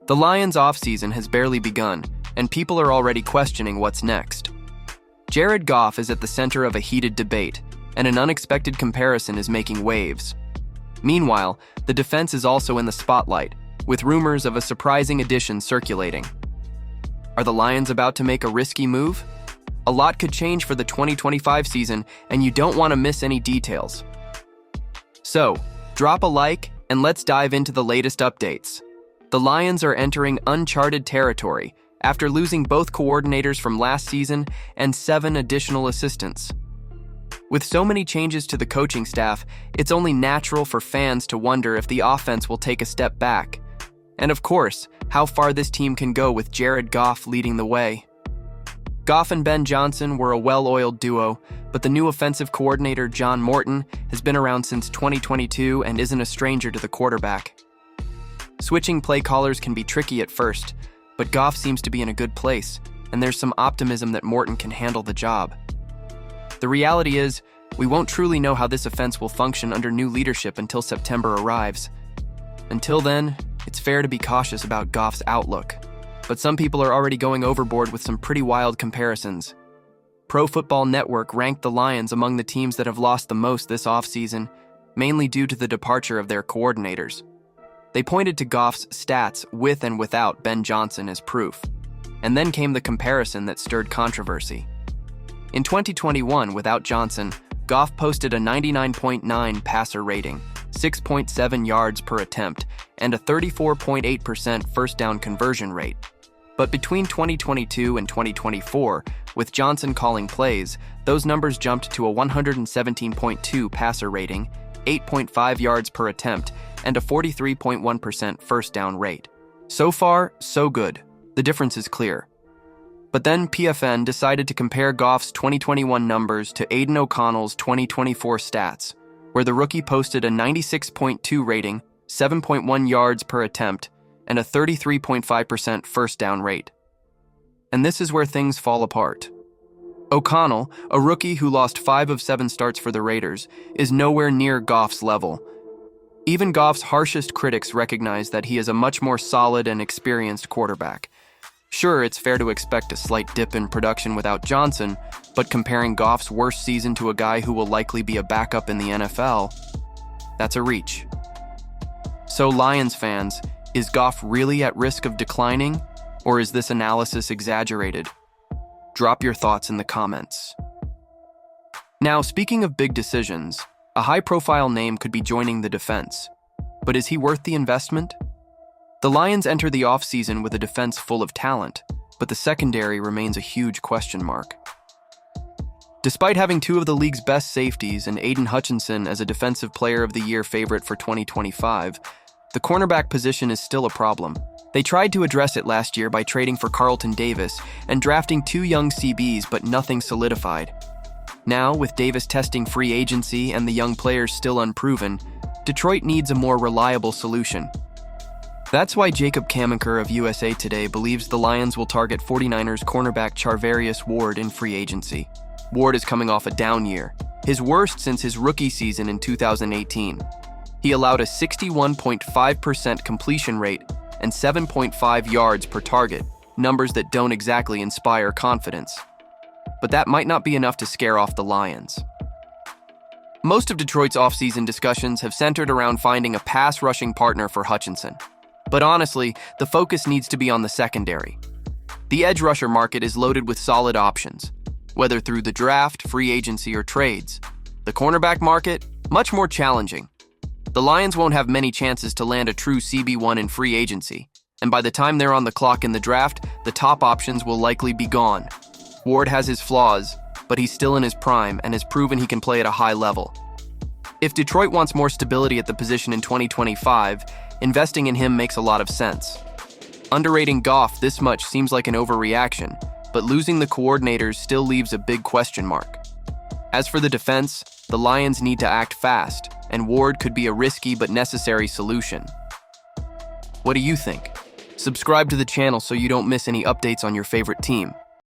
The Lions' offseason has barely begun, and people are already questioning what's next. Jared Goff is at the center of a heated debate, and an unexpected comparison is making waves. Meanwhile, the defense is also in the spotlight, with rumors of a surprising addition circulating. Are the Lions about to make a risky move? A lot could change for the 2025 season, and you don't want to miss any details. So, drop a like, and let's dive into the latest updates. The Lions are entering uncharted territory after losing both coordinators from last season and 7 additional assistants. With so many changes to the coaching staff, it's only natural for fans to wonder if the offense will take a step back. And of course, how far this team can go with Jared Goff leading the way. Goff and Ben Johnson were a well-oiled duo, but the new offensive coordinator, John Morton, has been around since 2022 and isn't a stranger to the quarterback. Switching play callers can be tricky at first, but Goff seems to be in a good place, and there's some optimism that Morton can handle the job. The reality is, we won't truly know how this offense will function under new leadership until September arrives. Until then, it's fair to be cautious about Goff's outlook, but some people are already going overboard with some pretty wild comparisons. Pro Football Network ranked the Lions among the teams that have lost the most this offseason, mainly due to the departure of their coordinators. They pointed to Goff's stats with and without Ben Johnson as proof, and then came the comparison that stirred controversy. In 2021, without Johnson, Goff posted a 99.9 passer rating, 6.7 yards per attempt, and a 34.8% first down conversion rate. But between 2022 and 2024, with Johnson calling plays, those numbers jumped to a 117.2 passer rating, 8.5 yards per attempt, and a 43.1% first down rate. So far, so good. The difference is clear. But then PFN decided to compare Goff's 2021 numbers to Aidan O'Connell's 2024 stats, where the rookie posted a 96.2 rating, 7.1 yards per attempt, and a 33.5% first down rate. And this is where things fall apart. O'Connell, a rookie who lost 5 of 7 starts for the Raiders, is nowhere near Goff's level. Even Goff's harshest critics recognize that he is a much more solid and experienced quarterback. Sure, it's fair to expect a slight dip in production without Johnson, but comparing Goff's worst season to a guy who will likely be a backup in the NFL, that's a reach. So Lions fans, is Goff really at risk of declining, or is this analysis exaggerated? Drop your thoughts in the comments. Now, speaking of big decisions, a high-profile name could be joining the defense. But is he worth the investment? The Lions enter the offseason with a defense full of talent, but the secondary remains a huge question mark. Despite having 2 of the league's best safeties and Aidan Hutchinson as a Defensive Player of the Year favorite for 2025, the cornerback position is still a problem. They tried to address it last year by trading for Carlton Davis and drafting 2 young CBs, but nothing solidified. Now, with Davis testing free agency and the young players still unproven, Detroit needs a more reliable solution. That's why Jacob Kamenker of USA Today believes the Lions will target 49ers cornerback Charvarius Ward in free agency. Ward is coming off a down year, his worst since his rookie season in 2018. He allowed a 61.5% completion rate and 7.5 yards per target, numbers that don't exactly inspire confidence. But that might not be enough to scare off the Lions. Most of Detroit's offseason discussions have centered around finding a pass-rushing partner for Hutchinson. But honestly, the focus needs to be on the secondary. The edge rusher market is loaded with solid options, whether through the draft, free agency, or trades. The cornerback market, much more challenging. The Lions won't have many chances to land a true CB1 in free agency, and by the time they're on the clock in the draft, the top options will likely be gone. Ward has his flaws, but he's still in his prime and has proven he can play at a high level. If Detroit wants more stability at the position in 2025, investing in him makes a lot of sense. Underrating Goff this much seems like an overreaction, but losing the coordinators still leaves a big question mark. As for the defense, the Lions need to act fast, and Ward could be a risky but necessary solution. What do you think? Subscribe to the channel so you don't miss any updates on your favorite team.